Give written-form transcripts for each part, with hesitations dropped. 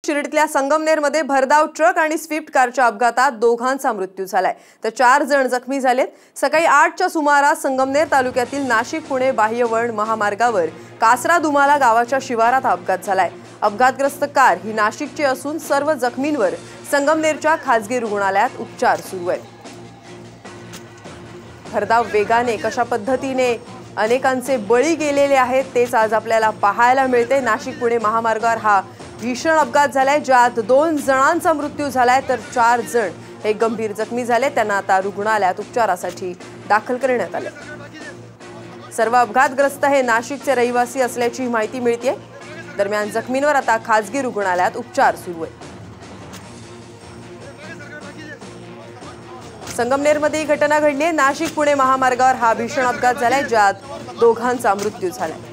शिर्डीतल्या संगमनेरमध्ये भरधाव ट्रक आणि स्विफ्ट कारच्या अपघातात दोघांचा मृत्यू झालाय तर 4 जण जखमी झालेत। सकाळी 8च्या सुमारास संगमनेर तालुक्यातील नाशिक-पुणे बाह्यवळण महामार्गावर कासरा दुमाला गावाच्या शिवारात अपघात झालाय। अपघातग्रस्त कार ही नाशिकची असून सर्व जखमींवर संगमनेरच्या खासगी रुग्णालयात उपचार सुरू आहेत। भरधाव वेगाने कशा पद्धतीने अनेकांचे बळी गेलेले आहेत तेच आज आपल्याला पाहायला मिळते। नाशिक-पुणे महामार्गावर हा भीषण अपघात झालाय, ज्यात 2 जणांचा मृत्यू झालाय तर 4 जण हे गंभीर जखमी झाले। त्यांना आता रुग्णालयात उपचारासाठी दाखल करण्यात आले। सर्व अपघातग्रस्त हे नाशिकचे रहिवासी असल्याची माहिती मिळते। दरम्यान जखमींवर आता खासगी रुग्णालयात उपचार सुरू आहेत। संगमनेरमध्ये ही घटना घडली आहे। नाशिक-पुणे महामार्गावर हा भीषण अपघात झालाय, ज्यात दोघांचा मृत्यू झालाय।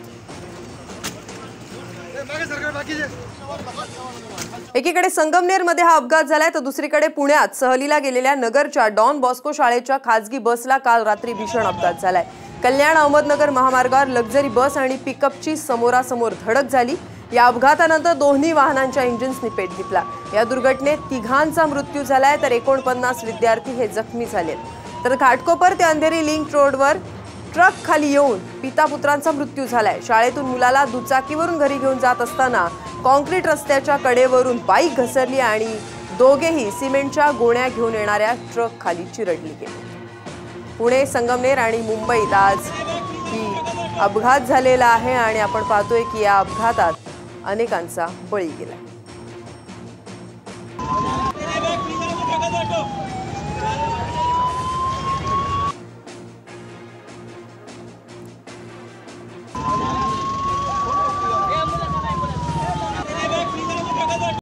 एकीकडे संगमनेरमध्ये हा अपघात झालाय तर दुसरीकडे पुण्यात सहलीला गेलेल्या नगरच्या डॉन बॉस्को शाळेच्या खासगी बसला काल रात्री भीषण अपघात झालाय। कल्याण अहमदनगर महामार्गावर लक्झरी बस आणि पिकअपची समोरासमोर धडक झाली। या अपघातानंतर दोन्ही वाहनांच्या इंजिन्सनी पेट घेतला। या दुर्घटनेत 3घांचा मृत्यू झालाय तर 49 विद्यार्थी हे जखमी झालेत। तर घाटकोपर ते अंधेरी लिंक रोडवर ट्रक खाली येऊन पिता पुत्रांचा मृत्यू झालाय। शाळेतून मुलाला दुचाकीवरून घरी घेऊन जात असताना कॉन्क्रीट रस्त्याच्या कडेवरून बाईक घसरली आणि दोघेही सिमेंटच्या गोण्या घेऊन येणाऱ्या ट्रक खाली चिरडली गेली। पुणे, संगमनेर आणि मुंबईत आज ही अपघात झालेला आहे आणि आपण पाहतोय की या अपघातात अनेकांचा बळी गेला।